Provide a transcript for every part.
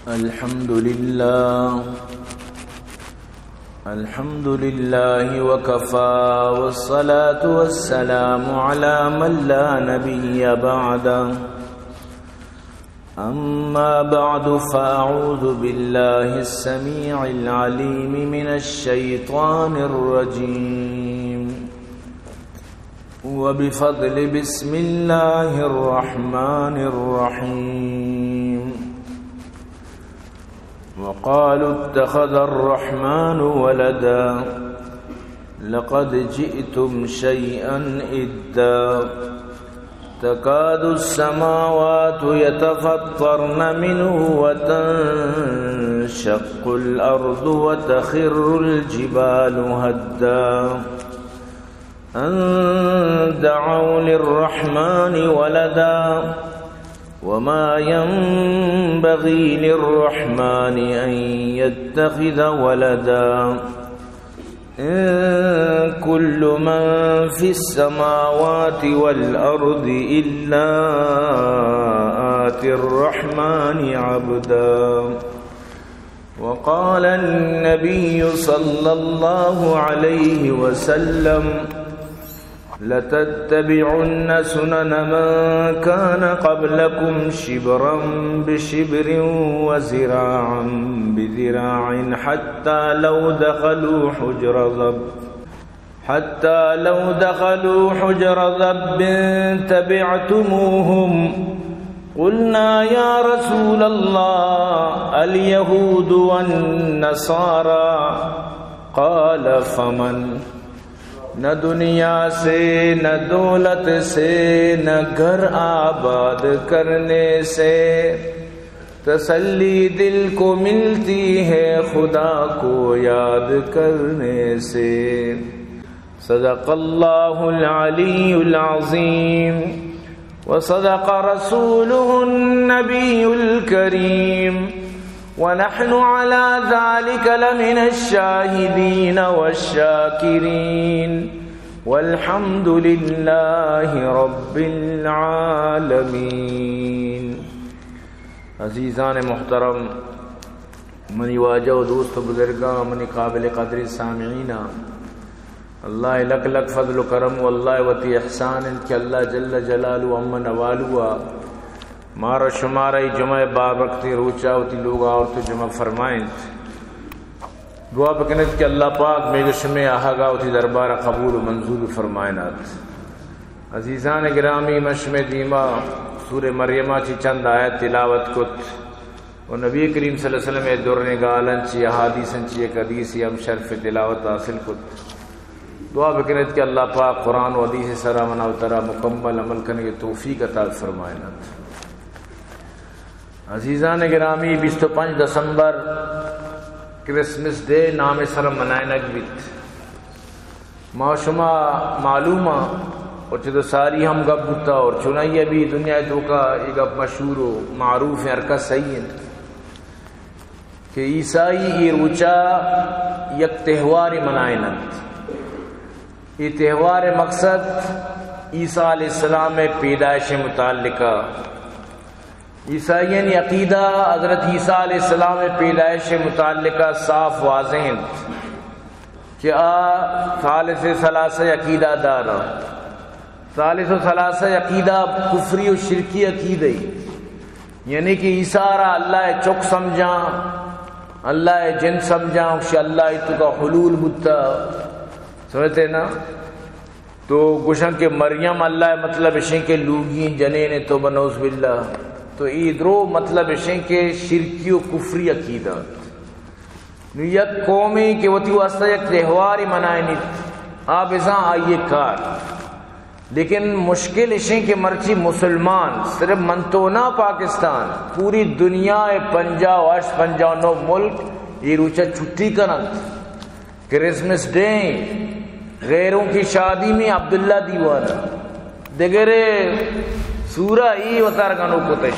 الحمد لله وكفى والصلاة والسلام على من لا نبي بعده أما بعد فأعوذ بالله السميع العليم من الشيطان الرجيم وبفضل بسم الله الرحمن الرحيم وقالوا اتخذ الرحمن ولدا لقد جئتم شيئا إدا تكاد السماوات يتفطرن منه وتنشق الأرض وتخر الجبال هدا أن دعوا للرحمن ولدا وما ينبغي للرحمن أن يتخذ ولدا إن كل من في السماوات والأرض إلا آتي الرحمن عبدا وقال النبي صلى الله عليه وسلم لتتبعن سنن من كان قبلكم شبرا بشبر وذراعا بذراع حتى لو دخلوا حجر ضب تبعتموهم قلنا يا رسول الله اليهود والنصارى قال فمن نہ دنیا سے نہ دولت سے نہ گھر آباد کرنے سے تسلی دل کو ملتی ہے خدا کو یاد کرنے سے صدق اللہ العلی العظیم وصدق رسوله النبی الکریم ونحن على ذلك لمن الشاهدين والشاكرين والحمد لله رب العالمين. عزیزان محترم، منی واجہ و دوست و بزرگاں، منی قابل قدر سامعین، اللہ لک لک فضل و کرم واللہ وتی احسان کہ اللہ جل جلالہ امن نوالوا مارا شمارا جمعہ بابرکتی روچا ہوتی لوگ اور تو جمع فرمائیں. دعا بکنت کہ اللہ پاک میرے شمع آہگا ہوتی دربارہ قبول و منظور فرمائنات. عزیزان گرامی، مشم دیما سورہ مریمہ چی چند آیت تلاوت کت و نبی کریم صلی اللہ علیہ وسلم درن گالن چی احادیثن چی ایک حدیثی ہم شرف تلاوت حاصل کت. دعا بکنت کہ اللہ پاک قرآن و حدیث سرا منا اترا مکمل عمل کرنے کی توفیق عطا فرمائنات. عزیزان گرامی، 25 دسمبر کرسمس ڈے نام سر منائنگ بیت ما شما معلومہ اور چدو ساری ہم گپ بتا اور چنائیے بھی دنیا تو کا ایک گپ مشہور و معروف ہے ارکا صحیح ہے کہ عیسائی یہ روچا یک تہوار منائنت. یہ تہوار مقصد عیسیٰ علیہ السلام پیدائش متعلقہ عیسائین عقیدہ حضرت عیسیٰ علیہ السلام پیدائش متعلقہ صاف واضح ہیں کہ ثالث ثلاثہ عقیدہ دارا. ثالث و ثلاثہ عقیدہ کفری و شرکی عقیدہ، یعنی کہ عیسیٰ را اللہ چک سمجھا، اللہ جن سمجھا، اللہ تو کا حلول بتا سمجھتے نا. تو گشن کے مریم اللہ مطلب اشیں کے لوگی جنین تو بنوز باللہ، تو ادرو مطلب اشیں کے شرکی و کفری عقیدہ یک قومی کہ وتی واسطہ یک تہواری منائنی آپ ازاں آئیے کار. لیکن مشکل اشیں کے مرچی مسلمان صرف منتونا پاکستان پوری دنیا 50-59 ملک یہ روچہ چھٹی کرن. کرسمس ڈے غیروں کی شادی میں عبداللہ دیوانا دگرے سورہ ای وطار گنو کتش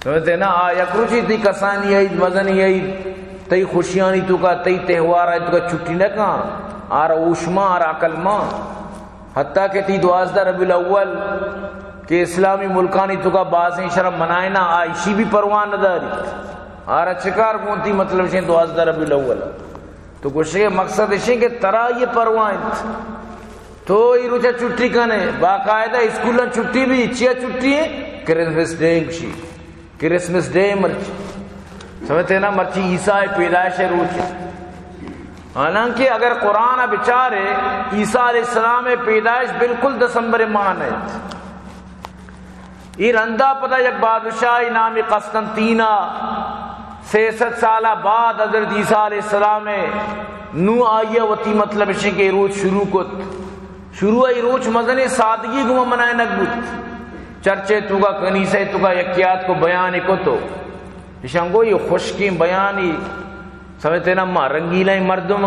سمجھتے نا یکروچی تی کسانی ہے مزنی ہے تی خوشیانی تو کا تی تہوار ہے تو کا چھٹی نہ کہاں آر اوشما آر عقل ماں حتیٰ کہ تی 12 ربیع الاول کہ اسلامی ملکانی تو کا بازیں شرم منائے نہ آئیشی بھی پروان نہ داری آرہ چکار کونتی مطلب شیں 12 ربیع الاول تو کچھ مقصد شیں کہ ترا یہ پروان تو یہ روچہ چھٹی کنے باقاعدہ اسکولن چھٹی بھی چیا چھٹی ہے کرسمس ڈے کشی کرسمس ڈے مرچی سمجھتے نا مرچی عیسیٰ پیدائش روچ حالانکہ اگر قرآن بچارے عیسیٰ علیہ السلام پیدائش بالکل دسمبر ماہ ہے یہ رندہ پتہ یک بادشاہ نام قسطنطینہ 63 سالہ بعد حضرت عیسیٰ علیہ السلام نو آئیہ وطی مطلب شے کہ روچ شروع کت شروع آئی روچ مزن سادگی گمہ منائے نگبت چرچے تو کا کنیسے تو کا یکیات کو بیانی کو تو اشانگو یہ خوشکی بیانی سمجھتے نا ماں رنگیلیں مردم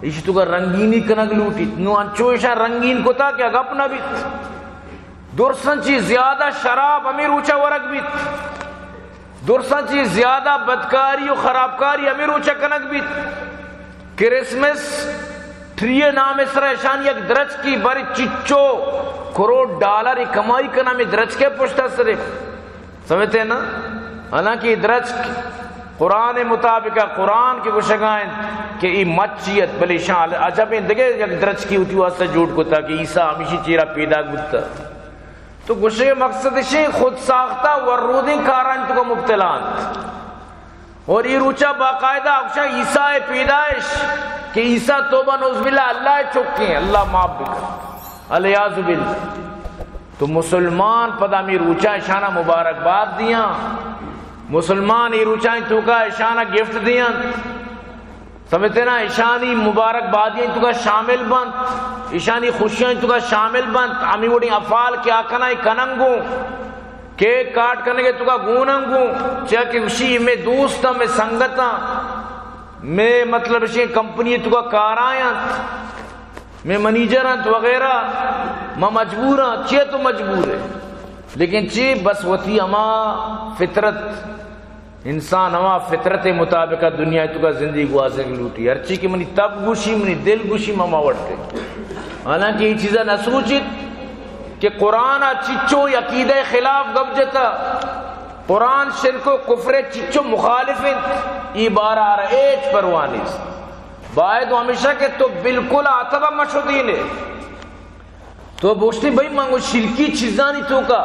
اس تو کا رنگینی کنگ لوٹی نو انچو اشان رنگین کو تا کیا گپ نہ بیت درسن چیز زیادہ شراب امیر اوچا ورک بیت درسن چیز زیادہ بدکاری و خرابکاری امیر اوچا کنگ بیت کرسمس ٹریے نام اسرا اشان یک درج کی باری چچو $1 کروڑ کمائی کا نام درج کے پشتا صرف سمجھتے نا حالانکہ درج قرآن مطابق قرآن کے گوشگائیں کہ ای مچیت بلی شان عجب اندگے یک درج کی ہوتی واسطہ جوڑ کو تا کہ عیسیٰ ہمیشی چیرہ پیدا گتا تو گوشے مقصد شے خود ساختہ ورودیں کاران تو کا مبتلان اور یہ روچہ باقاعدہ اکشا عیسیٰ پیدائش کہ عیسیٰ توبہ نوز باللہ اللہ چکے ہیں اللہ معاف بکر علیہ باللہ تو مسلمان پدا می روچہ اشانہ مبارکباد دیاں مسلمان یہ روچائیں تو کا اشانہ گفٹ دیاں سمجھتے نا اشانی مبارکبادیاں تو کا شامل بند اشانی خوشیاں تو کا شامل بند امی وڑی افعال کیا کنائی کننگوں کیک کاٹ کرنے کے تو کا گوننگوں چاہ کہ اسی میں دوستا میں سنگتا میں مطلب اسی کمپنی تو کا کارائیاں میں منیجران وغیرہ میں مجبوراں چیئے تو مجبور ہے لیکن چی بس وطی اما فطرت انسان اما فطرت مطابق دنیا تو کا زندگی گوازے کی لوٹی ہر چی کی منی تب گوشی منی دل گوشی مما وڑتے حالانکہ یہ چیزیں نہ سوچت کہ قرآن چچو عقیدہ خلاف گب جتا قرآن شرک و کفر چچو مخالفت یہ بارہ ایج پروانی باید ہمیشہ کہ تو بالکل آتبہ مشہدین ہے تو بوشتی بھئی مانگو شرکی چیزانی تو کا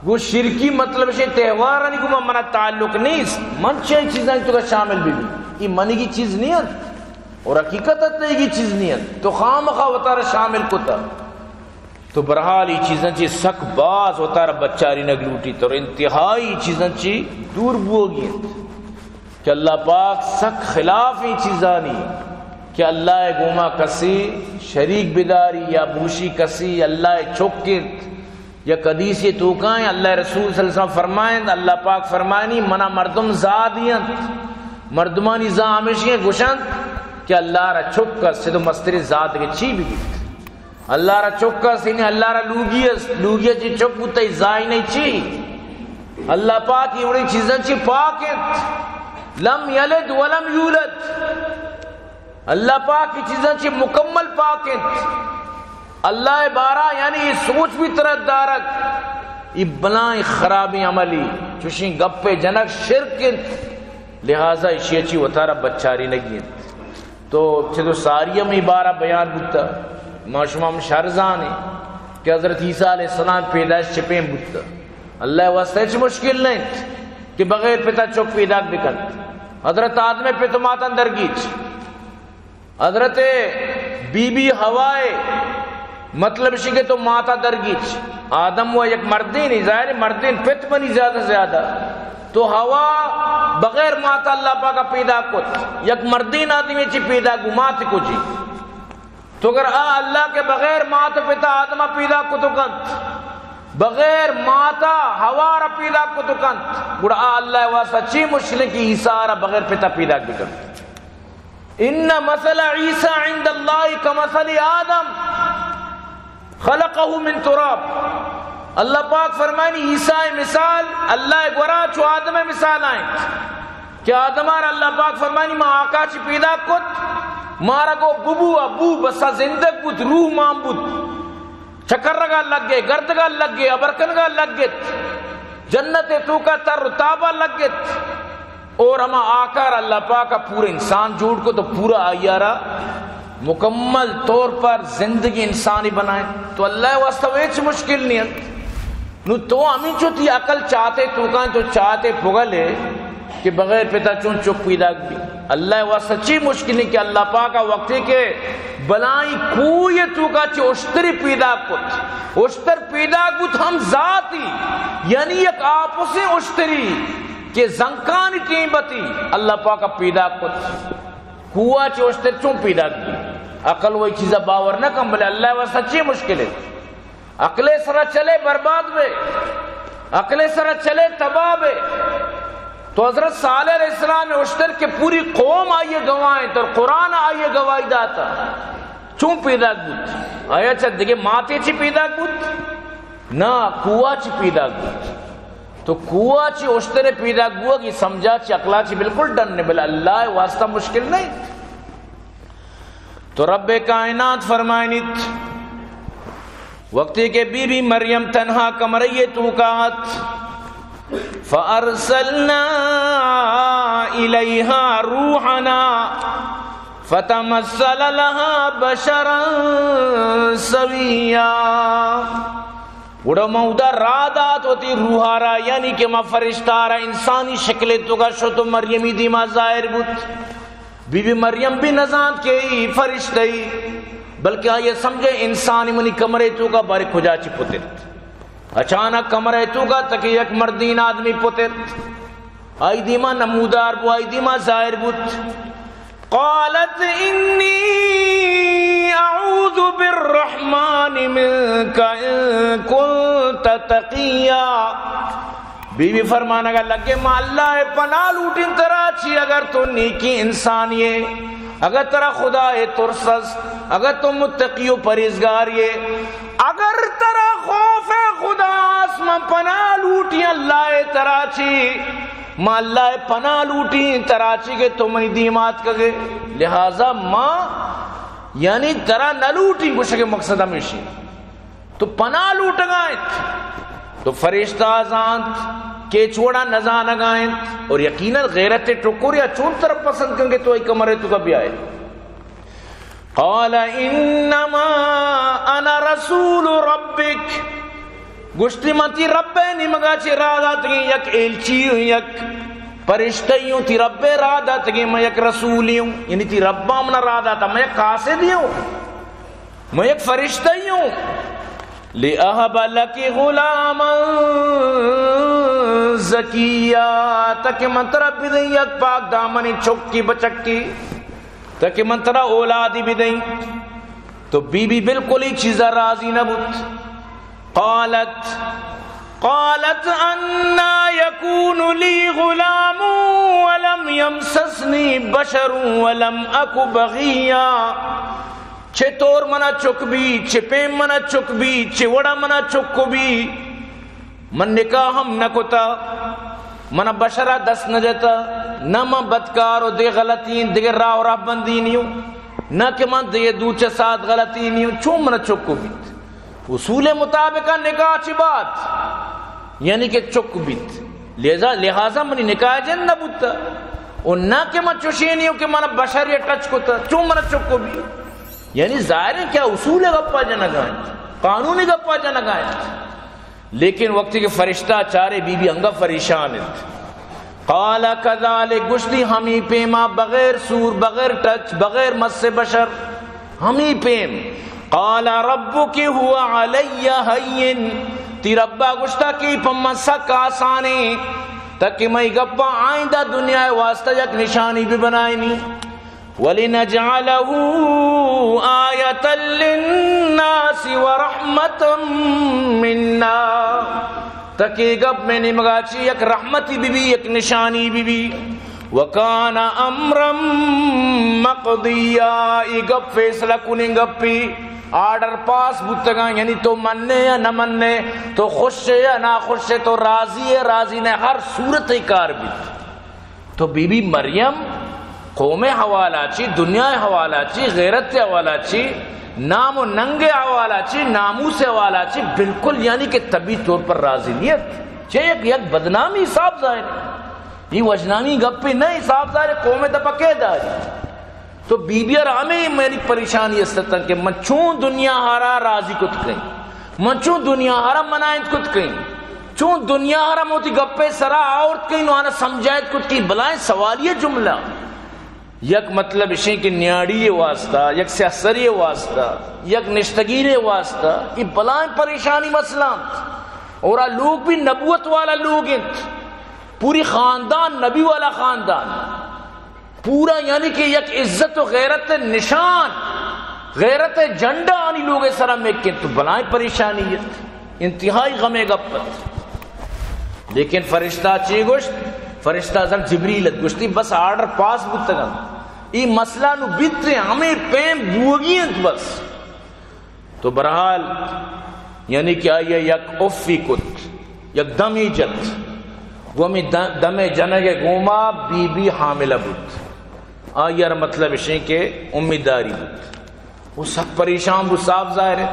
وہ شرکی مطلب سے تہوارانی کو منا تعلق نہیں من چاہی چیزانی تو کا شامل بھی یہ منی کی چیز نہیں ہے اور حقیقت اتنے کی چیز نہیں ہے تو خام خواہ وطارہ شامل کو تا تو برحال یہ چیزیں چی سک باز وطارہ بچاری نگلوٹی تو انتہائی چیزیں چی دور بوگی کہ اللہ پاک سک خلاف ہی چیزانی کہ اللہ گوما کسی شریک بداری یا بوشی کسی اللہ چوکت یا قدیسی توکائیں اللہ رسول صلی اللہ علیہ وسلم فرمائیں اللہ پاک فرمائنی منا مردم زادیاں مردمانی زا ہمیشہ گوشن کہ اللہ را چوکت سے تو مستر زاد کے چی بھی گیت اللہ را چوکت سے اللہ را لوگیت چی چوکتا ہی زائی نہیں چی اللہ پاک یہ بڑی چیزیں چی پاکت لم یلد ولم یولد اللہ پاک کی چیزیں چی مکمل پاکت اللہ بارہ یعنی یہ سوچ بھی ترد دارت یہ بلائیں خرابی عملی چوشیں گپے جنک شرکت لہذا اشیاء چی وطارہ بچاری نگیت تو چھتو ساریہ میں بارہ بیان بودتا معشومہ شرزان ہے کہ حضرت عیسیٰ علیہ السلام پیدائش چپیں بودتا اللہ واسطہ چھ مشکل نہیں کہ بغیر پتا چک پیدا بکن حضرت آدم پہ تو ماتن درگیچ حضرت بی بی ہوائے مطلب شکے تو ماتا درگیچ آدم وہ یک مردین ہی ظاہر مردین پت بنی زیادہ زیادہ تو ہوا بغیر ماتا اللہ پاکا پیدا کت یک مردین آدمی چی پیدا کو مات کو جی تو اگر اللہ کے بغیر مات پتا آدمہ پیدا کتو کنت بغیر ماتا ہوا را پیدا کتو کنت گوڑا اللہ واسطہ چی مشکل کی عیسیٰ را بغیر پتا پیدا کنت ان مثل عیسیٰ عند اللہ کمثل آدم خلقہ من تراب اللہ پاک فرمائنی عیسیٰ مثال اللہ گورا چو آدم مثال آئیں کہ آدم آر اللہ پاک فرمائنی ما آقا چی پیدا کت مارا کو ببو ابو بسا زندگ بود روح مام بود چکر رگا لگ گئے، گردگا لگ گئے، ابرکنگا لگ گئے، جنت تو کا تر رتابہ لگ گئے، اور ہما آکار اللہ پاک کا پورے انسان جوڑ کو تو پورا آیارہ مکمل طور پر زندگی انسانی بنائے. تو اللہ واسطہ ویچ مشکل نہیں ہے نو تو ہمیں جو تھی عقل چاہتے تو کہاں تو چاہتے پگلے کہ بغیر پتا چون چک پیدا بھی اللہ واسطہ سچی مشکل نہیں کہ اللہ پاک کا وقت ہے کہ بلائی کوئی تو کا چھ اشتری پیدا کت، اشتر پیدا کت ہم ذاتی یعنی ایک آپسیں اشتری کہ زنکان قیمتی اللہ پاک کا پیدا کت ہوا چوشتے چون پیدا کی. عقل وہی چیزہ باور نہ کم بلے اللہ وہ سچی مشکل ہے. عقلے سرا چلے برباد بے، عقلے سرا چلے تباہ بے. تو حضرت صالح علیہ السلام اشتر کے پوری قوم آئیے گوائیں تو قرآن آئیے گواہی داتا چون پیدا گوت آیا چاہ دیکھے ماتے چی پیدا گوت نا کوا چی پیدا گوت. تو کوا چی اشترے پیدا گوا کی سمجھا چی اقلا چی بالکل ڈن نہیں بلے اللہ واسطہ مشکل نہیں. تو رب کائنات فرمائنیت وقتی کے بی بی مریم تنہا کمرئی توقات فَأَرْسَلْنَا إِلَيْهَا رُوحَنَا فَتَمَثَّلَ لَهَا بَشَرًا سَوِيًّا. وڑا مودا رادات ہوتی روحارا یعنی کہ ما فرشتارا انسانی شکل تو کا شو تو مریمی دیما ظاہر بود. بی بی مریم بھی نزان کے فرشتہی بلکہ آئیے سمجھے انسانی منی کمرے تو کا بارے کھجا چی پتر اچانک کمرے تو کا تک یک مردین آدمی پتر آئی دیما نمودار بو آئی دیما ظاہر بود. قالت انی اعوذ بالرحمن منک ان کنت تقیا. بی بی فرمانا گا لگے ما اللہ پناہ لوٹن ترا چی اگر تو نیکی انسانی ہے، اگر ترا خدا ہے ترسس، اگر تو متقی و پریزگاری ہے، اگر ترا خوف خدا اسمان پناہ لوٹی اللہ ترا چی ما اللہ پناہ لوٹی ترا چی کہ تو منی دیمات کگے لہذا ما یعنی ترا نہ لوٹی کچھ کے مقصد ہمیشی تو پناہ لوٹ گائیں. تو فرشتہ آزانت کہ چھوڑا نزانہ گائیں اور یقیناً غیرت ٹکور یا چون طرف پسند کریں گے تو ایک کمرے تو کبھی آئے. قال انما انا رسول ربک گشتی ماتی رب نمگا چی رادت گی یک ایلچی ہوں یک پرشتہی ہوں تی رب رادت گی میں یک رسولی ہوں یعنی تی ربا منا رادتا میں یک قاصدی ہوں میں یک فرشتہی ہوں. لِأَهَبَ لَكِ غُلَامًا زَكِيًّا تاکہ منترہ بھی دیں یک پاک دامنی چھکی بچکی تاکہ منترہ اولادی بھی دیں. تو بی بی بالکل ہی چیزہ راضی نہ بود. قالت انا يكون لي غلام ولم يمسسني بشر ولم اك بغيا. چھے طور منا چک بھی، چھے پیم منا چک بھی، چھے وڑا منا چک بھی، من نکاح ہم نکتا، منا بشرہ دس نجتا، نہ من بدکارو دے غلطین دے راہ راہ بندینیوں، نہ کہ من دے دوچہ ساتھ غلطینیوں، چون منا چکو بیت. اصول مطابقہ نکاح چی بات یعنی کہ چک بیت لہذا منی نکاح جن نہ بودتا اور نہ کہ من چوشینیوں کہ من بشر یا ٹچ کتا چون منا چکو بیت. یعنی ظاہر ہے کیا اصول گپا جنہ گائیں قانونی گپا جنہ گائیں. لیکن وقتی کہ فرشتہ چارے بی بی انگا فریشانت. قال کذالک گشتی ہمی پیما بغیر سور بغیر ٹچ بغیر مس بشر ہمی پیم. قال ربک ہوا علی حین تی ربا گشتا کی پما سک آسانی تاکہ میں گپا آئندہ دنیا واسطہ یک نشانی بھی بنائنی. وَلِنَجْعَلَهُ آیَةً لِلنَّاسِ وَرَحْمَةً مِنَّا تاکہ گپ میں نمگاچی یک رحمتی بھی یک نشانی بھی. وَكَانَ أَمْرًا مَقْضِيًّا ای گپ فیصلہ کنی گپی آرڈر پاس بودتگاں یعنی تو مننے یا نہ مننے تو خوش ہے یا نہ خوش ہے تو راضی ہے راضی نے ہر صورت کار بھی. تو بی بی مریم قوم حوالہ چی دنیا حوالہ چی غیرت حوالہ چی نام و ننگے حوالہ چی ناموس حوالہ چی بالکل یعنی کہ طبی طور پر راضی نیت چے یک بدنامی حساب ظاہر ہے، یہ وجنانی گپی نہیں حساب ظاہر ہے، قوم تپکے داری تو بی بی ہمیں میری پریشانی استتا کہ من چون دنیا ہارا راضی کت کہیں، من چون دنیا ہارا منائند کت کہیں، چون دنیا ہارا موتی گپے سرا عورت کہیں نوانا سمجھائد کت کہیں، بلائیں سوالیہ جملہ یک مطلب اشیں کہ نیاڑی واسطہ، یک سیاسری واسطہ، یک نشتگیر واسطہ، یہ بلائیں پریشانی مسئلہ اور لوگ بھی نبوت والا لوگ ہیں، پوری خاندان نبی والا خاندان پورا یعنی کہ یک عزت و غیرت نشان غیرت جھنڈا آنی لوگ سرا میں کہ تو بلائیں پریشانیت انتہائی غمے گپت لیکن فرشتہ چی گوشت فرشتہ زر جبریلت گوشتی بس آرڈر پاس بتگن ای مسئلہ نو بیتے ہمیں پیم بوگی ہیں بس تو برحال یعنی کہ آئیے یک افی کت یک دمی جت وہ ہمیں دم جنگ گوما بی بی حاملہ بود آئیر مطلب اشیں کہ امیداری بود وہ سب پریشان بود صاف ظاہر ہے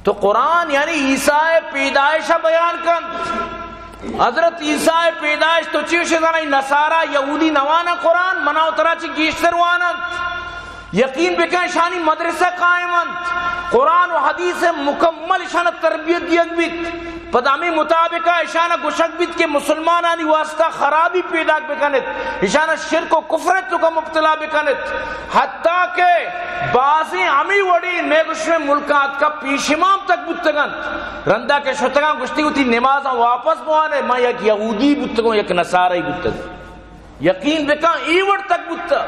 تو قرآن یعنی عیسیٰ پیدائشہ بیان کن حضرت عیسیٰ پیدائش تو چیوشے زنائی نصارہ یہودی نوانا قرآن مناو ترا چی گیشتر وانت یقین بکن شانی مدرسہ قائمت قرآن و حدیث مکمل شان تربیت دیت بیت پدامی مطابقہ اشانہ گشک بیت کہ مسلمانانی واسطہ خرابی پیدا بکنت اشانہ شرک و کفرت تو کا مبتلا بکنت حتیٰ کہ بعضی ہمیں وڑی نیگوش میں ملکات کا پیش امام تک بتگن رندہ کے شتگان گشتی ہوتی نمازاں واپس بوانے میں یک یہودی بتگوں یک نصارائی بتگوں یقین بکن ایوڑ تک بتا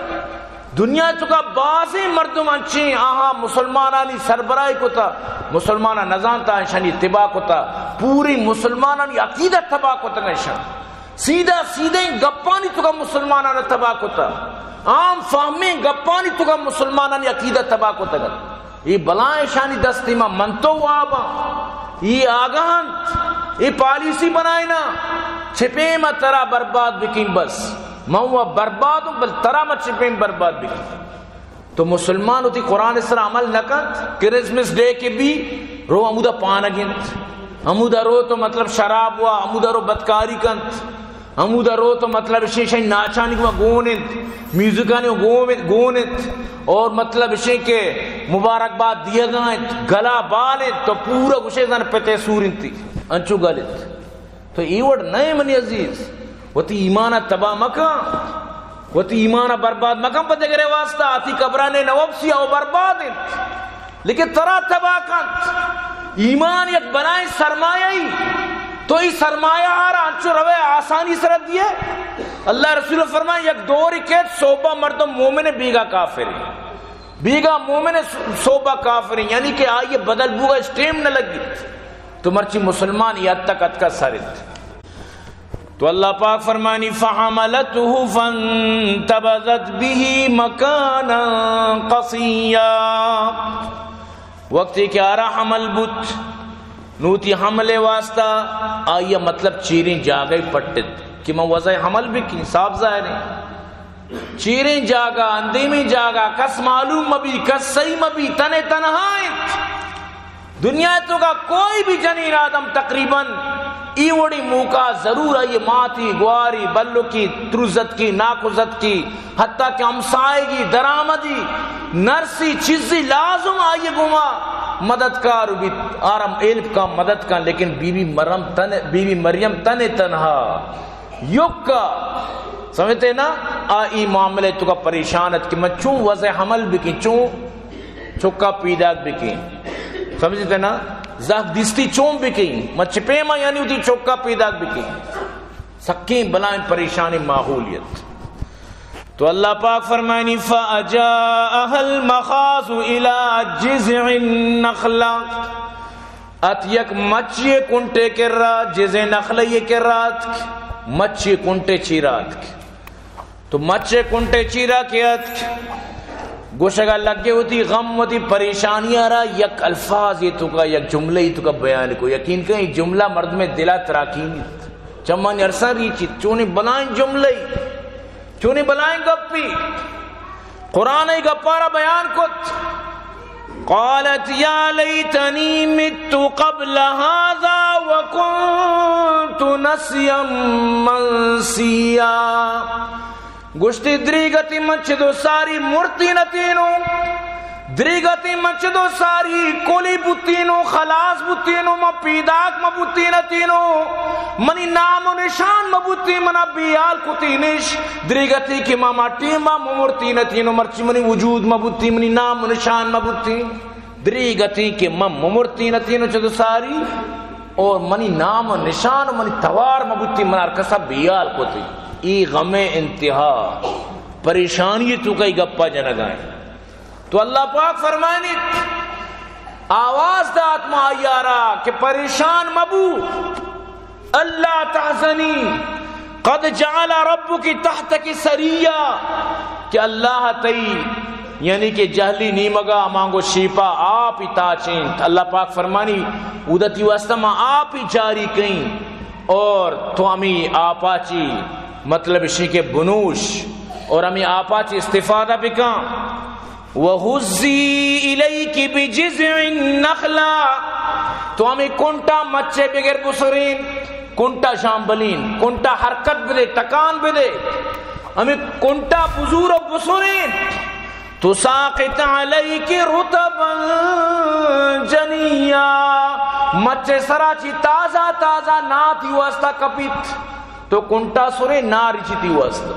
دنیا چکا بعضی مردم انچیں آہاں مسلمانانی سربراہی کو تا مسلمانہ نظام تا انشانی اتباع کو تا پوری مسلمانانی عقیدہ تباہ کو تا انشان سیدھا سیدھے گپانی چکا مسلمانانی تباہ کو تا عام فہمیں گپانی چکا مسلمانانی عقیدہ تباہ کو تا یہ بلائیں شانی دستی میں منتو وابا یہ آگاہن یہ پالیسی بنائینا چھپے میں ترا برباد بکین بس میں وہ برباد ہوں بل ترا میں چھپے میں برباد بکین تو مسلمان ہوتی قرآن اس طرح عمل نہ کرت کرسمس ڈے کے بھی رو عمودہ پانا گنت عمودہ رو تو مطلب شراب ہوا عمودہ رو بدکاری کنت عمودہ رو تو مطلب شیشہ ناچانی کو گونت میوزکانی گونت اور مطلب اسے کہ مبارکباد دیا گئے گلا بالت تو پورا گوشے زن پتے سورن تھی انچو گلت تو ایوڑ نئے منی عزیز وہ تی ایمانہ تباہ مکان وہ تی ایمانہ برباد مکان پتے گرے واسطہ آتی قبرانے نوبسی او برباد لیکن ترا تباہ کنت ایمان یک بنائیں سرمایہ ہی تو یہ سرمایہ آرہا انچو روے آسانی سرد دیئے اللہ رسول فرمائے یک دوری کہت صوبہ مردم مومن بیگا کافر بیگا مومن صوبہ کافر یعنی کہ آئیے بدل بوگا اس ٹیم نہ لگی تو مرچی مسلمان یہ تک اتکا سرد تو اللہ پاک فرمانی فحملته فانتبذت به مکانا قصیا وقتی کہ آرہا حمل بت نوتی حملے واسطہ آئیے مطلب چیریں جاگئی پٹت کہ میں وضع حمل بھی کی صاف ظاہر ہے چیریں جاگا اندیمیں جاگا کس معلوم مبی کس صحیح مبی تنے تنہائیں دنیا تو کا کوئی بھی جنین آدم تقریباً ایوڑی موقع ضرور ہے یہ ماتی گواری بلو کی ترزت کی ناکزت کی حتیٰ کہ ہمسائے کی درآمدی نرسی چیزی لازم آئیے گما مددگار بھی آرم علم کا مدد کا لیکن بی بی مریم تن تنہا یکا سمجھتے نا آئی معاملے تو کا پریشانت کہ میں چون وضع حمل بکی چون چکا پیداک بکی سمجھتے نا زہد دستی چون بکی میں چپے ماں یعنی ہوتی چکا پیداک بکی سکین بلائیں پریشانی ماحولیت تو اللہ پاک فرمائنی فَأَجَاءَهَا الْمَخَاضُ إِلَىٰ جِزْعِ النَّخْلَةِ ات یک مچی کنٹے کر رہا جزے نخلہ یہ کر رہا مچی کنٹے چیرات تو مچی کنٹے چیرا کیات گوشگا لگے ہوتی غم ہوتی پریشانی آ رہا یک الفاظ یہ تو کا یک جملہ ہی تو کا بیان کو یقین کہ یہ جملہ مرد میں دلہ تراکین چمان عرصہ ریچی چونی بلائیں جملہ ہی چونی بلائیں گپی قرآن ہی گپارا بیان کت قالت یا لیتنی مت قبل هذا وکنت نسیا منسیا. گشتی دریگتی مچدو ساری مرتی نتینو، دریگتی مچدو ساری کولی بوتینو، خلاص بوتینو، ما پیداک مبوتی نتینو، منی نام و نشان مبوتی، منا بیال کتینش دریگتی کی ماما ٹیما مرتی نتینو، مرچی منی وجود مبوتی، منی نام و نشان مبوتی، دریگتی کی مم مرتی نتینو چدو ساری، اور منی نام و نشان و منی توار مبوتی، منار کسا بیال کتی. ای غم انتہا پریشانی تو کئی گپا جنگائیں. تو اللہ پاک فرمائنی آواز دات ما آیارا کہ پریشان مبو، اللہ تحزنی قد جعل ربک تحتک سریہ، کہ اللہ تی یعنی کہ جہلی نیمگا مانگو شیپا آپ ہی تاچیں. اللہ پاک فرمانی ادتی وستما آپ ہی جاری کہیں، اور تو ہمیں آپاچی مطلب اسی کے بنوش اور ہمیں آپاچی استفادہ بکاں. وَهُزِّي إِلَيْكِ بِجِذْعِ النَّخْلَةِ، تو ہمیں کنٹا مچے بغیر بسرین، کنٹا شامبلین، کنٹا حرکت بدے ٹکان بدے، ہمیں کنٹا بزور و بسرین. تُسَاقِطْ عَلَيْكِ رُطَبًا جَنِيًّا، مچے سراچی تازہ تازہ ناتی واسطہ کپیت، تو کنٹا سرے ناری چیتی واسطہ.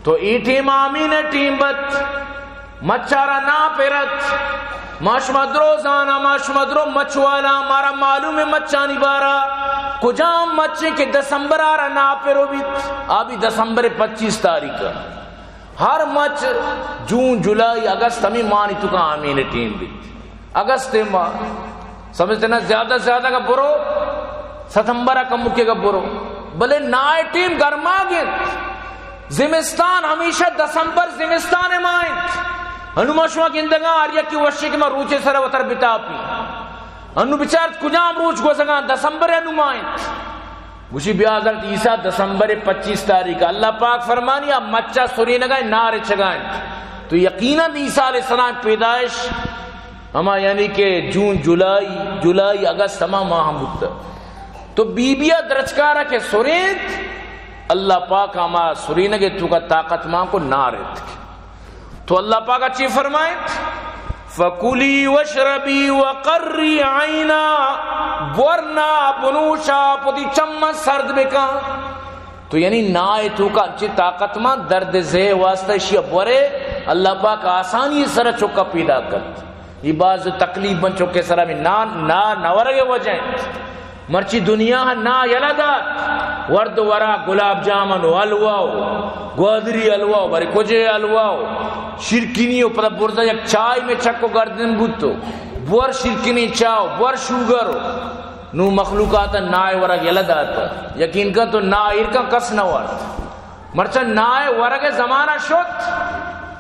تو ای ٹیم آمین ٹیم بت مچارا نا پیرت ماشمدرو زانا ماشمدرو مچوالا مارا معلوم ہے مچانی بارا کجام مچے کے دسمبر آرہ نا پیرو بیت. ابھی دسمبر 25 تاریخ ہر مچ جون جولائی اگست ہمیں مانی تو کا آمین ٹیم بیت. اگست ماہ سمجھتے نا زیادہ زیادہ کا برو ستمبرہ کا مکے کا برو، بلے نائے ٹیم گرما گت. زمستان ہمیشہ دسمبر زمستان مائیں انو مشوا گندگاں آریا کی وشی کے میں روچے سر وطر بتا پی انو بچارت کجام روچ گو سگاں دسمبر انو مائیں گوشی بیا حضرت عیسیٰ دسمبر 25 تاریخ. اللہ پاک فرمانی اب مچہ سوری نگائیں نارے چگائیں. تو یقیناً عیسیٰ علیہ السلام پیدائش ہما یعنی کہ جون جولائی اگست ہما ماہ ہوتا. تو بی بیا درچکارا کے سوریت اللہ پاک ہما سوری نگے تو کا طاقت ماں کو نارت. تو اللہ پاک اچھی فرمائے فَكُلِي وَاشْرَبِي وَقَرِّي عَيْنَا، ورنا بنوشا پتی چمہ سرد بکا. تو یعنی نائے تو کا اچھی طاقت ماں درد زہ واسطہ شیعہ بورے اللہ پاک آسانی سر چکا پیدا کرت. یہ بعض تکلیف بن چکے سر میں نا نورگے وجہیں مرچی دنیا نا یلدات ورد ورا گلاب جامن حلواو گوادری حلواو بری کجے حلواو شرکینیو پتہ برزا یک چائے میں چکو گردن بوتو بور شرکینی چاو بور شوگر نو مخلوقات نائے ورا یلدات. یقین کا تو نا ارکا کس نہ ورد مرچا نائے ورا کے زمانہ شد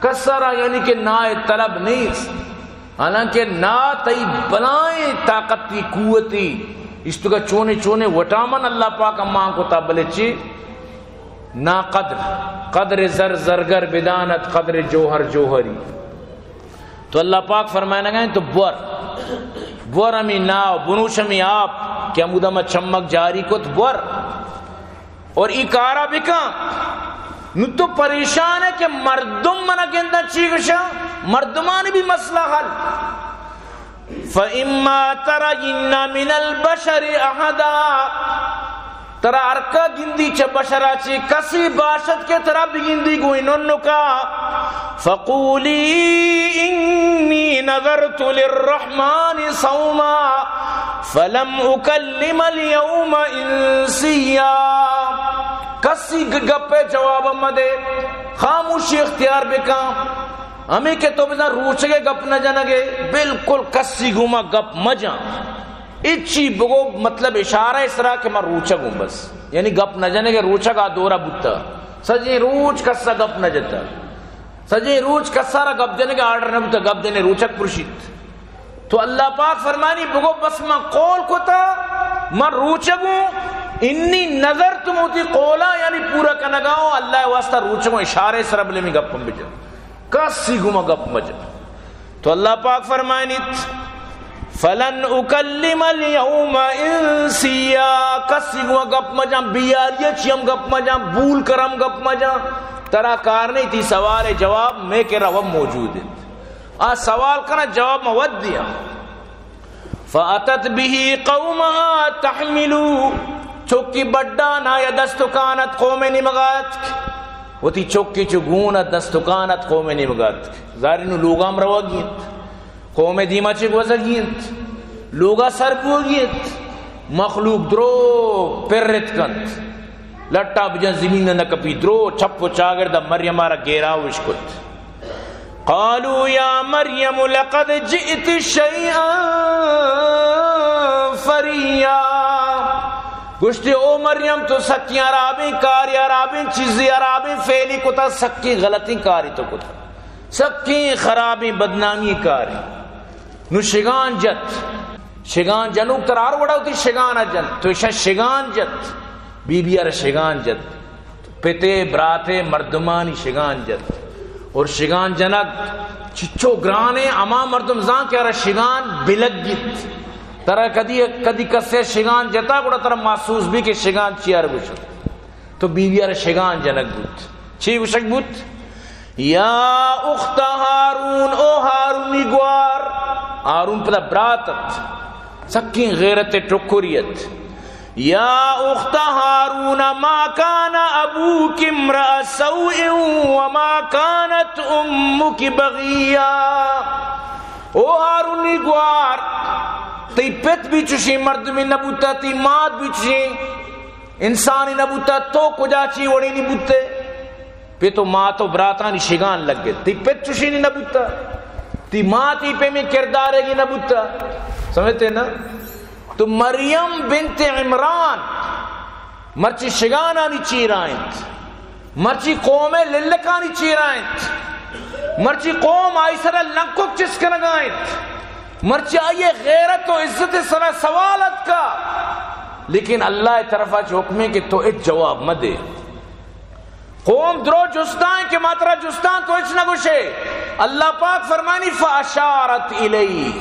کس سارا یعنی کہ نائے طلب نہیں. حالانکہ نا تئی بلائیں طاقت کی قوتی اس تو کا چونے چونے وٹامن اللہ پاک اماں کو تابلے چی نا قدر زر زرگر بدانت قدر جوہر جوہری. تو اللہ پاک فرمائے گئے تو بور ہمیں ناو بنوش ہمیں آپ کیا مدامہ چمک جاری کو تو بور اور اکارا بکا نو تو پریشان ہے کہ مردم منہ گندہ چیگشا مردمانی بھی مسئلہ حل. فَإِمَّا تَرَيِنَّ مِنَ الْبَشَرِ أَحَدًا، ترا ارکا گندی چا بشرا چی کسی باشد کے ترا بگندی گوئی ننو کا فَقُولِي إِنِّي نَذَرْتُ لِلرَّحْمَانِ صَوْمًا فَلَمْ أُكَلِّمَ الْيَوْمَ إِنسِيًّا. کسی گپے جواب مدے خاموشی اختیار بکا ہمیں کہ تو بزا روچگے گپ نہ جنگے بالکل کسی گوما گپ مجا اچھی بگو مطلب اشارہ اس طرح کہ میں روچگوں بس یعنی گپ نہ جنگے روچگا دورا بوتا سجی روچ کسا گپ نہ جتا سجی روچ کسا را گپ دینے کے آرڈر نہ بوتا گپ دینے روچک پرشید. تو اللہ پاک فرمانی بگو بس میں قول کو تا میں روچگوں انی نظر تم ہوتی قولا یعنی پورا کنگاؤں اللہ واسطہ روچگوں اشارے سربلے میں گپ بجا کسی گما گپ مجا. تو اللہ پاک فرمائنیت فلن اکلم اليوم انسیا کسی گو گپ مجاں بیاریہ چیم گپ مجاں بول کرم گپ مجاں ترا کار نہیں تھی سوال جواب میں کہ رہا وہ موجود ہے سوال کرنا جواب موت دیا فاتت به قومها تحملو چوکی بڑا نا یا دستکانت قوم نمگات وہ تی چوکی چگونت دستکانت قوم نمگات ظاہرین لوگا مروا گیت قوم دیما چک وزر گیت لوگا سر پو گیت مخلوق درو پرت کت لٹا بجن زمین نکپی درو چھپ و چاگر دا مریم آرہ گیراوش کت قالوا یا مریم لقد جئت شیئا فریا گوشتے او مریم تو سکی عرابیں کاری عرابیں چیزی عرابیں فیلی کتا سکی غلطی کاری تو کتا سکی خرابی بدنامی کاری نو شگان جت شگان جنوک ترار وڑا ہوتی شگان جت تو ایشا شگان جت بی بی ار شگان جت پتے براتے مردمانی شگان جت اور شگان جنک چچو گرانے اما مردم زان کیا رہا شگان بلگ گیت ترہ کدی کسے شگان جتا گوڑا ترہ محسوس بھی کہ شگان چیار بشت تو بیوی ار شگان جنک بود چی بشک بود یا اخت ہارون او ہارونی گوار ہارون پتا براتت سکین غیرت ٹکریت یا اخت ہارون ما کان ابوک امرأ سوء وما کانت امک بغیا او ہارونی گوار تی پت بھی چوشی مردمی نبوتا تی مات بھی چوشی انسانی نبوتا تو کجا چی وڑی نہیں بوتے پہ تو مات و براتانی شگان لگ گئے تی پت چوشی نہیں نبوتا تی ماتی پہ میں کردارے گی نبوتا سمجھتے نا تو مریم بنت عمران مرچی شگانانی چیرائنت مرچی قوم للکانی چیرائنت مرچی قوم آئی سر لنکوک چسکنگائنت مرچی آئیے غیرت و عزت سنا سوالت کا لیکن اللہ طرفہ جو حکم ہے کہ تو ایک جواب مت دے قوم درو جستان کہ ماترہ جستان تو اچ نہ گوشے اللہ پاک فرمانی فاشارت الی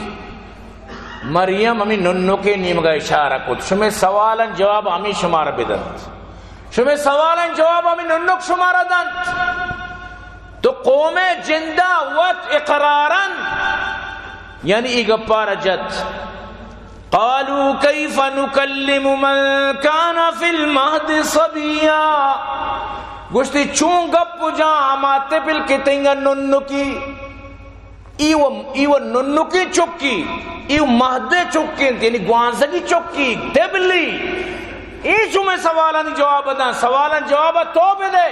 مریم ہمیں ننو کے نیمگا اشارہ کت شمیں سوالا جواب ہمیں شمارہ بدنت شمیں سوالا جواب ہمیں ننو شمارہ دنت تو قوم جندہ وط اقرارن یعنی اگپار جت قالوا کیف نکلم من کان فی المہد صبیا گوشتی چون گپ جا آماتے پل کتنگا ننو کی ایو ننو کی چکی ایو مہدے چکی یعنی گوانزگی چکی دبلی ایچو میں سوالان جواب دا سوالان جواب تو بدے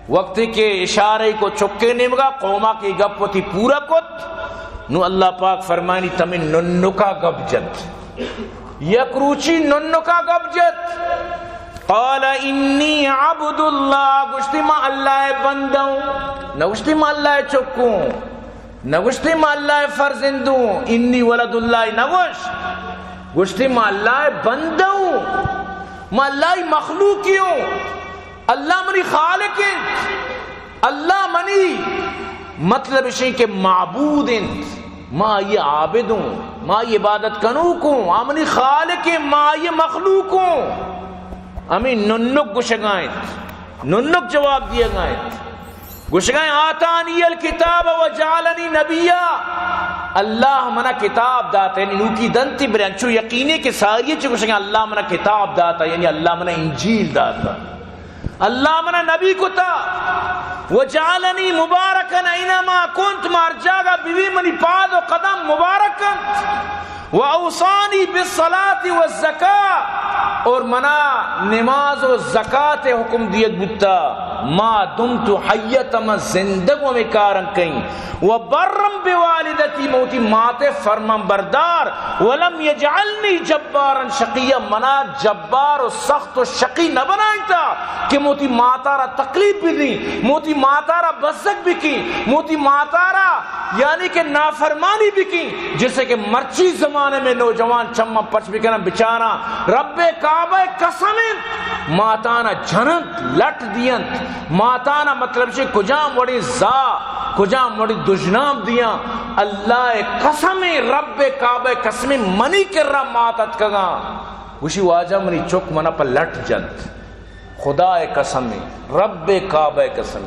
وقتی کے اشارے کو چکے نمگا قوما کی گپ تی پورا کت نو اللہ پاک فرمانی تمہیں ننو کا گپ جت یک روچی ننو کا گپ جت قال انی عبد اللہ گشتی ما اللہ بندوں نگشتی ما اللہ چکوں نگشتی ما اللہ فرزندوں انی ولد اللہ نگوش گشتی ما اللہ بندوں ما اللہ مخلوقیوں اللہ منی خالق انت اللہ منی مطلب اسی کہ معبود انت ما یہ عابدوں ما یہ عبادت کنوکوں آمنی خالق ما یہ مخلوقوں ہمیں ننک گشگائیں ننک جواب دیا گائیں گشگائیں آتانی الکتاب وجعلنی نبیا اللہ منا کتاب داتا یعنی نوکی دنتی برانچو یقینے کے ساری چو گشگائیں اللہ منا کتاب داتا یعنی اللہ منا انجیل داتا اللہ منا نبی کو تا وجعلنی مبارکن اینما کنت مارجاگا بیوی منی پاد و قدم مبارکن وَأَوْصَانِي بِالصَّلَاةِ وَالزَّكَاةِ اور منا نماز و زکاة حکم دیت بتا ما دمت حیتم زندگوں میں کارن کہیں وَبَرَّمْ بِوَالِدَتِي موتی مات فرمان بردار وَلَمْ يَجْعَلْنِي جَبَّارًا شَقِيًّا منا جبار و سخت و شقی نہ بنائی تھا کہ موتی ماتارا تکلیف بھی دی موتی ماتارا بزک بھی کی موتی ماتارا یعنی کہ نافرمانی بھی کی جسے کہ مرچی زمانے میں نوجوان چمہ پچ بھی کہنا بچانا رب کعبہ قسمت ماتانا جنت لٹ دینت ماتانا مطلب سے کجام وڑی زا کجا مڑی دجنام دیا اللہ قسم رب کعبہ قسم منی کر رہا ماتت کگا وشی واجہ منی چک منا پر لٹ جد خدا قسم رب کعبہ قسم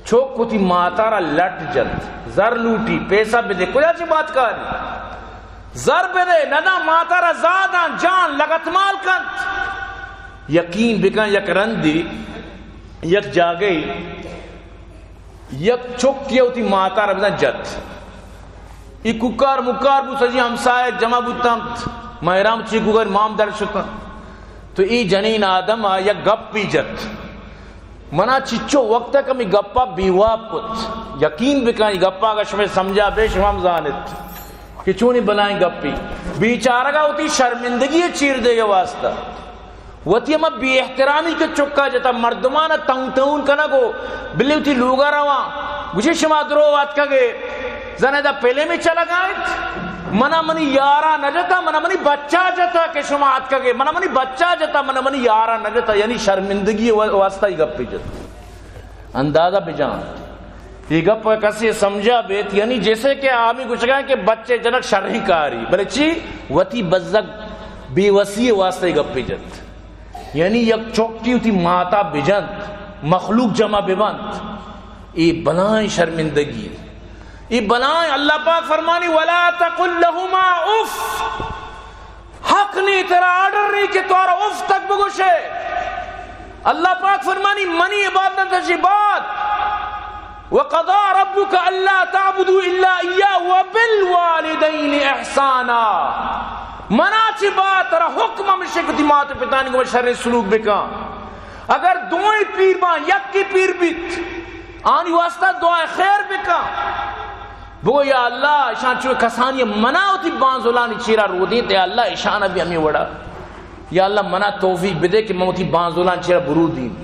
چوک کو تی ماتارا لٹ جد زر لوٹی پیسہ بے دے کجا چی بات کاری زر بے دے ندا ماتارا زادان جان لگت مال کنت یقین بکن یک رندی یک جاگئی یک چوک کیا ہوتی ماتارا بے دے جد ای ککار مکار بو سجی ہمسائے جمع بوتا مہرام چی ککار مام در شکن تو ای جنین آدم یا گپ پی جت منا چچو وقت ہے کمی گپا بیواب کت یقین بکانی گپا کا شمیں سمجھا بے شمام زانت کہ چونی بلائیں گپی بیچارہ گا ہوتی شرمندگی چیر دے گا واسطہ وطی اما بی احترامی کے چکا جتا مردمانا تاؤن کنا گو بلی ہوتی لوگا رواں گوشی شما درو وات کا گے زنیدہ پہلے میں چلا گائت منا منی یارا نجتا منا منی بچہ جتا کہ شما آت کگے منا منی بچہ جتا منا منی یارا نجتا یعنی شرمندگی واسطہ ہی گپ پی جتا اندازہ بجان یہ گپ کسی سمجھا بیت یعنی جیسے کہ آمی کچھ گئے کہ بچے جنک شرحی کاری بلے چی وطی بزک بے وسی واسطہ ہی گپ پی جت یعنی یک چوکی ہوتی ماتا بجنت مخلوق جمع ببند یہ بلائیں شرمندگی یہ بلائیں اللہ پاک فرمانی وَلَا تَقُلْ لَهُمَا اُف حق نہیں تیرا آرڈر نہیں کہ تورا اف تک بگوشے اللہ پاک فرمانی منی عبادت تجھی بات وَقَضَى رَبُّكَ أَلَّا تَعْبُدُوا إِلَّا إِيَّاهُ وَبِالْوَالِدَيْنِ إِحْسَانًا منا چی بات ترا حکم ہمشہ کتی مات پتانی کو شر سلوک بکا اگر دوئیں پیر بان یک کی پیر بیت آنی واسطہ دعائے خیر بکا وہ یا اللہ اشان چوئے کسانی منا ہوتی بانزولانی چیرا رو دیتے یا اللہ اشانہ بھی ہمیں وڑا یا اللہ منا توفیق بدے کہ موتی بانزولان چیرا برو دین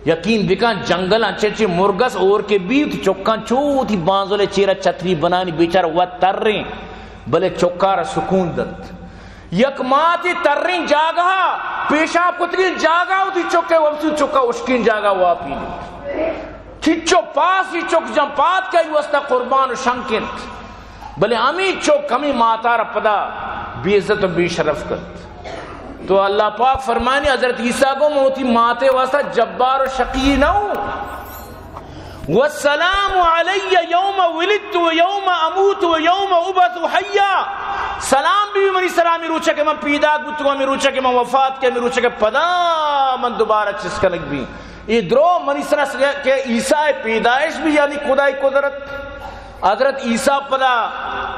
یقین بکان جنگلان چیچے مرگس اور کے بیت چکان چوتی بانزولے چیرا چتری بنانی بیچار وقت تر رہیں بلے چکار سکون دت یک ماتی تر رہیں جاگا پیشاب کتگی جاگا ہوتی چکے ومسی چکا اشکین جاگا واپی چچو پاس ہی چک جم پات کا واسطہ قربان و شنکت بلے امی چک ہمیں ماتارا پدا بی عزت و بی شرف کرت تو اللہ پاک فرمانی حضرت عیسیٰ کو موتی ماتے واسطہ جبار و شقی نہ ہوں والسلام علی یوم ولدت و یوم اموت و یوم ابعث حیا سلام بھی منی سلامی روچا کہ من پیدا گتگو میں روچا کہ من وفات کے میں روچا کہ پدا من دوبارہ چسکنک بھی یہ درو منی سرس کہ عیسیٰ پیدائش بھی یعنی خدای قدرت حضرت عیسیٰ پدا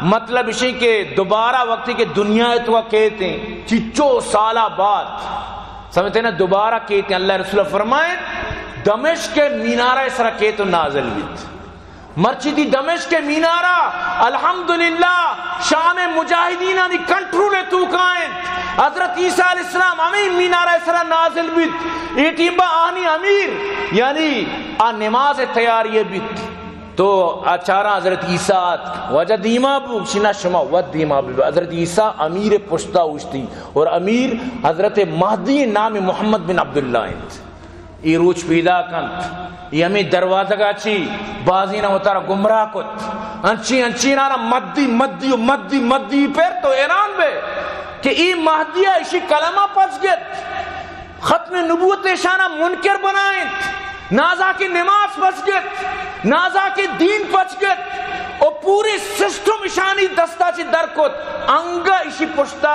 مطلب اسی کہ دوبارہ وقتی کہ دنیا تو کہتے ہیں چچو سالہ بعد سمجھتے ہیں نا دوبارہ کہتے ہیں اللہ رسول فرمائے دمشق کے مینارہ اس طرح کہتے نازل بیت مرچدی دمشق کے مینارہ الحمدللہ شام مجاہدین آنی کنٹرول تو کائن حضرت عیسیٰ علیہ السلام امیر مینارہ اس طرح نازل بیت ایٹیبا آنی امیر یعنی نماز تیاری بیت تو اچارہ حضرت عیسیٰ وجہ دیما بو شنا شما ود دیما بو حضرت عیسیٰ امیر پشتہ اوشتی اور امیر حضرت مہدی نام محمد بن عبداللہ ای روچ پیدا کند یہ ہمیں دروازہ گا چی بازی نہ ہوتا رہا گمراہ کت انچی نانا مدی پیر تو ایران بے کہ ای مہدیہ اسی کلمہ پس گت ختم نبوت شانہ منکر بنائیں نازا کی نماز پس گت نازا کی دین پس گت اور پوری سسٹم اشانی دستا چی در کت انگا اسی پشتا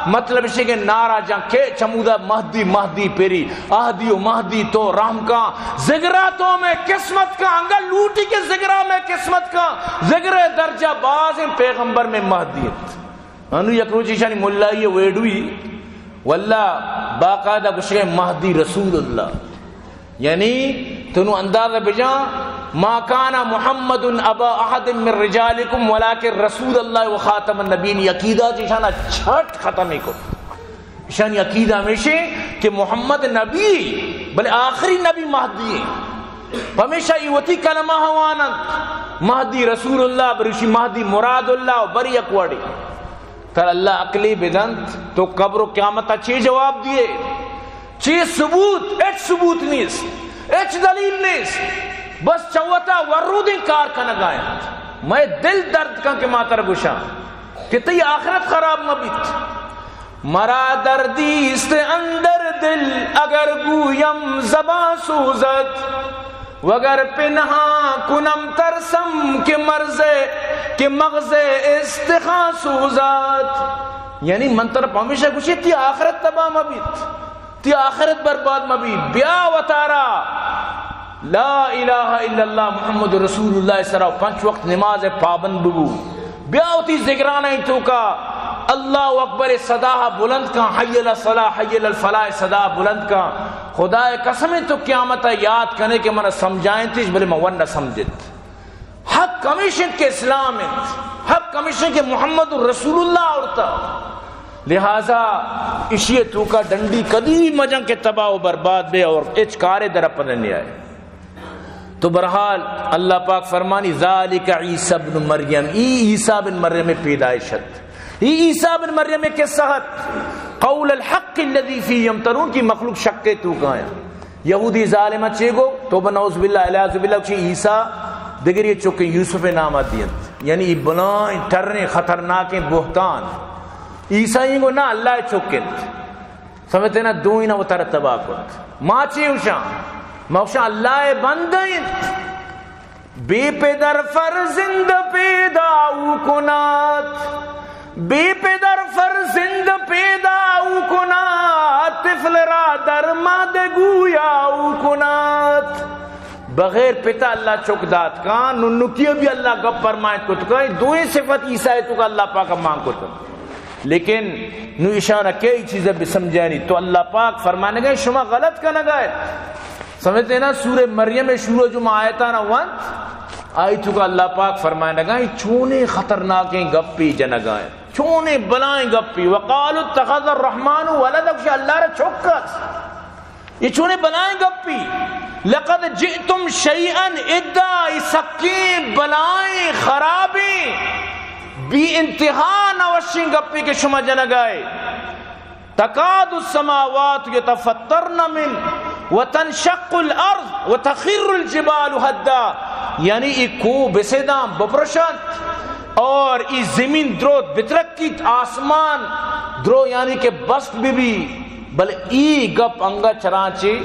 مطلب اسی کہ نارا جان کے چمودہ مہدی پیری آہدی و مہدی تو رام کا زگرہ تو میں قسمت کا انگا لوٹی کے زگرہ میں قسمت کا زگرہ درجہ باز پیغمبر میں مہدیت انو یک روچی شانی ملائی ویڈوی واللہ باقاعدہ کچھ مہدی رسول اللہ یعنی تنو اندازہ بجان ما کانا محمد ابا احد من رجالکم ولیکن رسول اللہ و خاتم النبین یقیدہ جیشانا چھٹ ختمی کو شان یقیدہ ہمیشہ کہ محمد نبی بلے آخری نبی مہدی ہے ہمیشہ ایوتی کلمہ ہوانند مہدی رسول اللہ برشی مہدی مراد اللہ بری اکوڑی تر اللہ عقلی بدند تو قبر و قیامت اچھی جواب دیئے چی ثبوت ایچ ثبوت نیس ایچ دلیل نیس بس چوتا ورود انکار کا نگائیں میں دل درد کا کہ ماتر گشاں کہ تی آخرت خراب مبیت مرا دردی است اندر دل اگر گویم زباں سوزد وگر پنہا کنم ترسم کہ مغز استخاں سوزد یعنی من طرف ہمیشہ کچھ تی آخرت تباہ مبیت تی آخرت برباد مبیت بیا و تارا لا الہ الا اللہ محمد رسول اللہ صلی اللہ علیہ وسلم 5 وقت نماز پابند بگو بیاوتی ذکرانا ہی تو کا اللہ اکبر صدا بلند کا حی الصلاح حی الفلاح صدا بلند کا خدا قسم تو قیامت یاد کرنے کے من سمجھائیں تیج بلے من نہ سمجھت حق کمیشن کے اسلام حق کمیشن کے محمد رسول اللہ اورتا لہذا اشیے تو کا ڈنڈی کدی مجن کے تباہ و برباد بے اور اچکارے در اپنے نہیں آئے تو برحال اللہ پاک فرمانی ذالک عیسی بن مریم عیسیٰ بن مریم پیدائشت عیسیٰ بن مریم کے صحت قول الحق الذی فی یمترون کی مخلوق شک تو کہاں یہودی ظالمہ چیگو تو بنعوذ باللہ علیہ باللہ چی عیسیٰ دیگر یہ چکے یوسف نامہ دیت یعنی بلائیں ٹرنے خطرناکیں بہتان عیسائیں کو نہ اللہ چکت سمجھتے نا دو ہی نہ وہ ترتبہ کت ماں چی موشا اللہ بندین بی پدر فرزند پیدا او کنات بی پدر فرزند پیدا او کنات طفل را در ماد گویا او کنات بغیر پتا اللہ چک دات کا ننکیو بھی اللہ گپ فرمائت کو تو کہیں دوئی صفت عیسائی تو کا اللہ پاک مانگ کو تو لیکن نو اشارہ کئی چیزیں بھی سمجھانی تو اللہ پاک فرمانے گئے شما غلط کا نگائے سمجھتے نا سورہ مریم شروع جو آیتانا وانت آئی تو کا اللہ پاک فرمائے نگائیں چونے خطرناکیں گپی جنگائیں چونے بلائیں گپی وقالوا اتخذ الرحمن ولدا اللہ رہ چوکت یہ چونے بلائیں گپی لقد جئتم شیئا ادعا سکین بلائیں خرابیں بی انتہا نوشیں گپی کے شما جنگائے تکاد السماوات یتفطرن من وتنشق الارض وتخر الجبال هدا یعنی ای کو بسیدام بپرشت اور ای زمین درو بترکیت آسمان درو یعنی کہ بست بھی بل ای گپ انگا چرانچے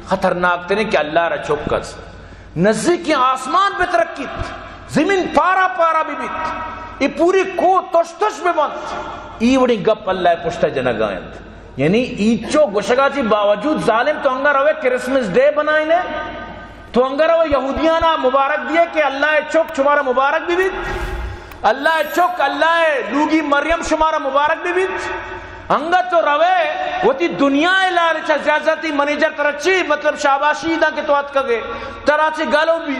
خطرناک تنے کہ اللہ را چوکس نزدیک آسمان بترکیت زمین پارا پارا بھی ای پوری کو توش توش بے بند ای وڑی گپ اللہ پشتا جنگائند یعنی ایچو گوشگا چی باوجود ظالم تو انگا روے کرسمس ڈے بنائی نے تو انگا روے یہودیانا مبارک دیے کہ اللہ چوک شمارا مبارک بھی بیت اللہ چوک اللہ لوگی مریم شمارا مبارک بھی بیت انگا تو روے وہ تی دنیا لارچہ زیادتی منیجر ترچی مطلب شاباشی دا کہ تو ات کگے تراچے گالو بھی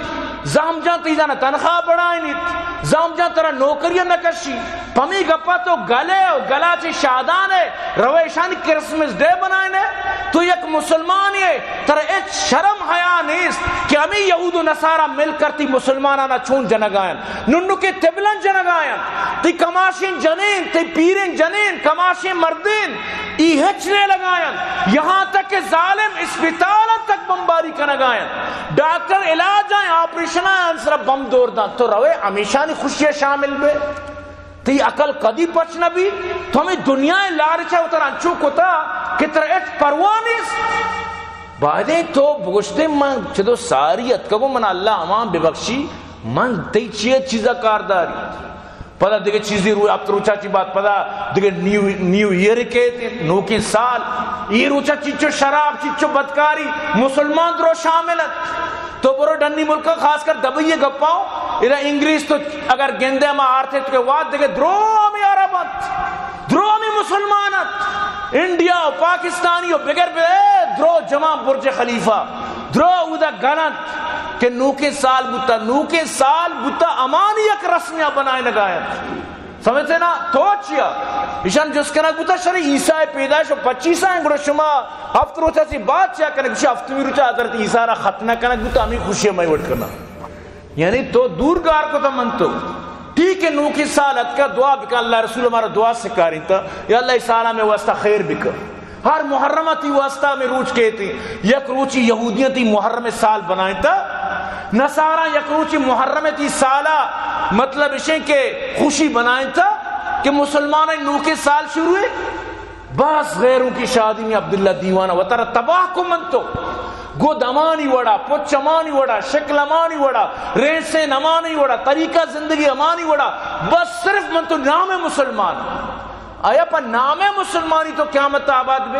زام جان تیزانا تنخواہ بڑھائی نیت زام جان ترا نوکریاں نکشی پمی گپا تو گلے و گلا چی شادان ہے رویشانی کرسمس ڈے بنائیں نے تو یک مسلمان ہے ترا ایچ شرم حیاء نیست کہ ہمیں یہود و نصارہ مل کر تی مسلمانانا چون جنگائیں ننو کے تبلن جنگائیں تی کماشین جنین تی پیرین جنین کماشین مردین ای ہچنے لگائیں یہاں تک کہ ظالم اسپتالا تک بمباری کنگائیں ڈاکٹر علاج آئیں آپریشن آئیں صرف بم دور دان تو روے ہمیشانی خوشیاں شامل بے تی عقل قدی پچنا بھی تو ہمیں دنیا لارچہ اتر انچو کتا کہ تر ایٹ پروانیس بعدیں تو بگشتے من چھدو ساری اتکبو من اللہ امان ببخشی من تی چیزا کارداری پدا دیکھے چیزی روی اب تو روچا چی بات پدا دیکھے نیو ایئر کے نو کی سال یہ روچا چیچو شراب چیچو بدکاری مسلمان درو شاملت تو برو ڈنی ملکہ خاص کر دبئیے گپاؤں ادھا انگریز تو اگر گندے میں آرتے تو کے واد دیکھے درو ہمیں عربت درو ہمیں مسلمانت انڈیا و پاکستانی و بگر بے درو جمع برج خلیفہ درو اودا گنت کہ نو کے سال بوتا امانی یک رسمیاں بنائے لگائیں سمجھتے نا تو چیا اشان جس کنک بوتا شرع عیسیٰ پیدائش و 25 آئیں گوڑا شما ہفت روچا سی بات چیا کنک شما ہفتوی روچا اگر عیسیٰ را ختنہ کنک بوتا ہمیں خوشی میں وٹ کرنا یعنی تو دورگار کو تا منتو ٹھیک ہے نو کی سالت کا دعا بکا اللہ رسول ہمارا دعا سکاری تا یا اللہ اس سالہ میں واسطہ خیر بکا ہر محرمہ تی واسطہ میں روچ کہتے یک روچی یہودیاں تی محرم سال بنائیں تا نصارا یکروچی محرم تی سالہ مطلب اسے کہ خوشی بنائیں تھا کہ مسلمان نو کے سال شروع ہے، بس غیروں کی شادی میں عبداللہ دیوانہ وطر تباہ کو من تو گو دمانی وڑا، پچ امانی وڑا، شکل امانی وڑا، ریسیں امانی وڑا، طریقہ زندگی امانی وڑا، بس صرف من تو نام مسلمان آیا پا نام مسلمانی تو قیامت آباد بے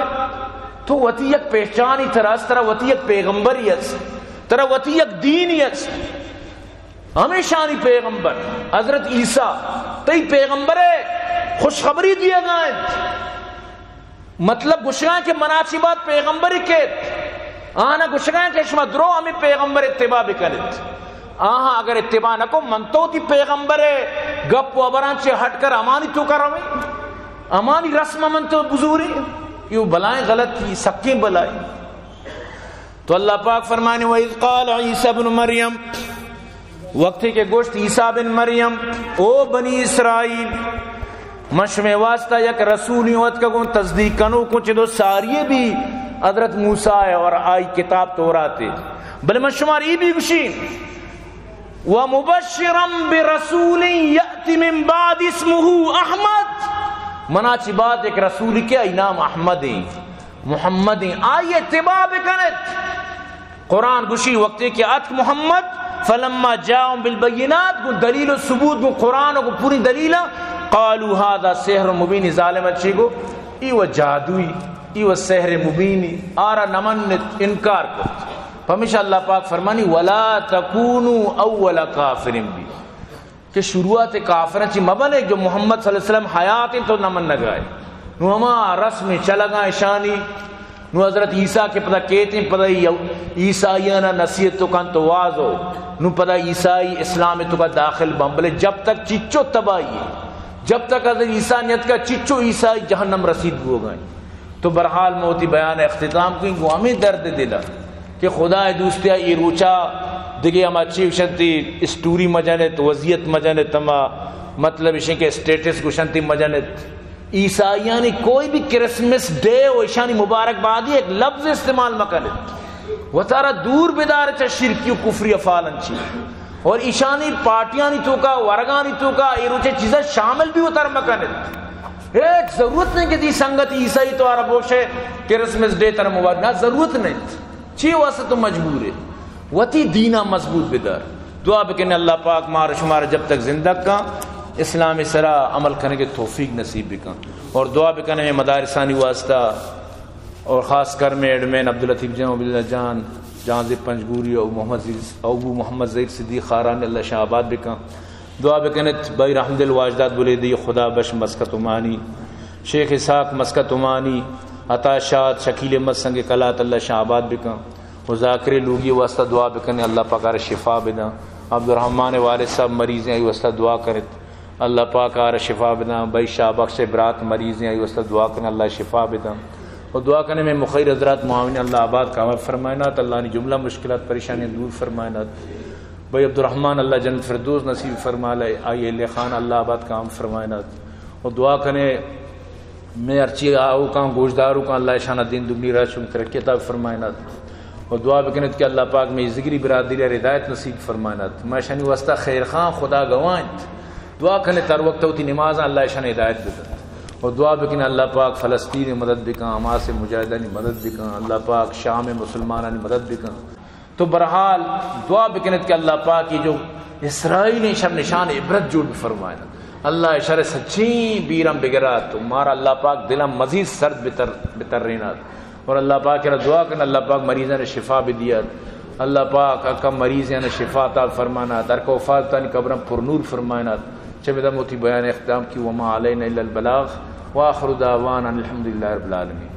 تو وتی یک پہچانی تراس ترہ وتی یک پیغمبریت ترہ وتی یک دینیت ہمیشانی پیغمبر حضرت عیسیٰ تی پیغمبر خوشخبری دیا گئے مطلب گشگاں کے مناسبات پیغمبری کے آنا گشگاں کے شما درو ہمیں پیغمبر اتباع بکنت آہاں اگر اتباع نہ کو منتو تی پیغمبر گپ و عبران سے ہٹ کر امانی تو کر رہے امانی رسم منتو بزوری یہ بلائیں غلط کی سکیں بلائیں تو اللہ پاک فرمانے وَإِذْ قَالَ عِيسَى بْنُ مَرْيَمْ وقتی کے گوشت عیسیٰ بن مریم او بنی اسرائیل مشمع واسطہ یک رسولیت کا گون تصدیق کنو کچھ دو ساریے بھی حضرت موسیٰ اور آئی کتاب توراتے بلے مشمار ای بھی گشین وَمُبَشِّرًا بِرَسُولٍ يَأْتِ مِن بَعْدِ اسْمُهُ احمد مناچی بات ایک رسول کے نام احمد ہیں محمد ہیں آئی اتباع بکنت قرآن گشی وقتی کہ ات محمد فلما جاؤں بالبینات کو دلیل و ثبوت کو قرآن کو پوری دلیل قالوا هذا سحر مبین ظالمت چی کو ایو جادوی ایو سحر مبینی آرہ نمن انکار کو ہمیشہ اللہ پاک فرمانی ولا تکونوا اول کافر بھی کہ شروعات کافر چی مبنے جو محمد صلی اللہ علیہ وسلم حیات تو نمن نگائے نو ہما رسم چلگائیں شانی نو حضرت عیسیٰ کے پتہ کہتے ہیں پتہ عیسائیانا نصیحت تو کان تو وازو نو پتہ عیسائی اسلام تو کا داخل بمبلے جب تک چچو تباہی ہے جب تک حضرت عیسانیت کا چچو عیسائی جہنم رسید ہو گئیں تو برحال موتی بیان اختتام کو انگو ہمیں درد دلا کہ خدا دوستیا یہ روچا دیکھیں ہم اچھی شنتی اسٹوری مجانت وضعیت مجانت تما مطلب اشیں کے اسٹیٹس کو شنتی مجانت عیسائیانی کوئی بھی کرسمس ڈے و اشانی مبارک بعدی ایک لفظ استعمال مکنت وہ تارا دور بیدار چا شرکی و کفری افالن چی اور ایشانی پارٹیانی تو کا ورگانی تو کا یہ روچے چیزیں شامل بھی اتر مکنت ایک ضرورت نہیں کہ دی سنگت عیسائی تو عربوش ہے کرسمس ڈے تر مبارک نہ ضرورت نہیں چی واسطہ تو مجبور ہے وتی دینہ مضبوط بیدار دعا بکنے اللہ پاک مار شمار جب تک زندہ کا اسلام سرا عمل کرنے کے توفیق نصیب بکن اور دعا بکنے میں مدارسانی واسطہ اور خاص کر میں ایڈمین عبداللطیف جان عبداللہ جان جانزب پنجگوری ابو محمد زید صدیق خاران اللہ شاہ آباد بکن دعا بکنت بھائی رحمد الواجدات بولے دی خدا بش مسکت امانی شیخ اسحاق مسکت امانی عطا شاد شکیل احمد سنگ کلات اللہ شاہ آباد بکن و ذاکر لوگی واسطہ دعا بکنے اللہ پاک شفا بدا عبد الرحمن والد صاحب مریض ہیں واسطہ دعا کرت اللہ پاک شفا بدا بھائی شاہ بخش برات مریض ہیں واسطہ دعا کرنے اللہ شفا بدا اور دعا کرنے میں مخیر حضرات معاون اللہ آباد کامل فرمائنات اللہ نے جملہ مشکلات پریشانی دور فرمائنات بھائی عبد الرحمن اللہ جنت فردوس نصیب فرما لے آئیے لے خان اللہ آباد کام فرمائنات اور دعا کرنے میں ارچی آؤ کام گوشداروں کا اللہ شانہ دین دگنی راشم ترقی عطا فرمائنات اور دعا بکنت کہ اللہ پاک میں ذکری برادری ہدایت نصیب فرمائنات میں شانی واسطہ خیر خان خدا گوائیں دعا کرنے تر وقت ہوتی نماز اللہ شان ہدایت بکن اور دعا بکن اللہ پاک فلسطین مدد بکن حماس مجاہدانی مدد بکن اللہ پاک شام مسلمانانی مدد بکن تو برحال دعا بکنت کہ اللہ پاک یہ جو اسرائیلی شب نشان عبرت جوڑ فرمائے اللہ اشارہ سچی بیرم بگرات تمہارا اللہ پاک دلم مزید سرد بتر رینات اور اللہ پاک کہنا دعا کرنا اللہ پاک مریضوں نے شفا بھی دیا اللہ پاک اکم مریض نے شفا عطا فرمانا در کو وفات تانی قبرم پر نور فرمانا چبدہ موتی بیان اختتام کی وما علینا الا البلاغ وآخر دعوانا الحمدللہ رب العالمین.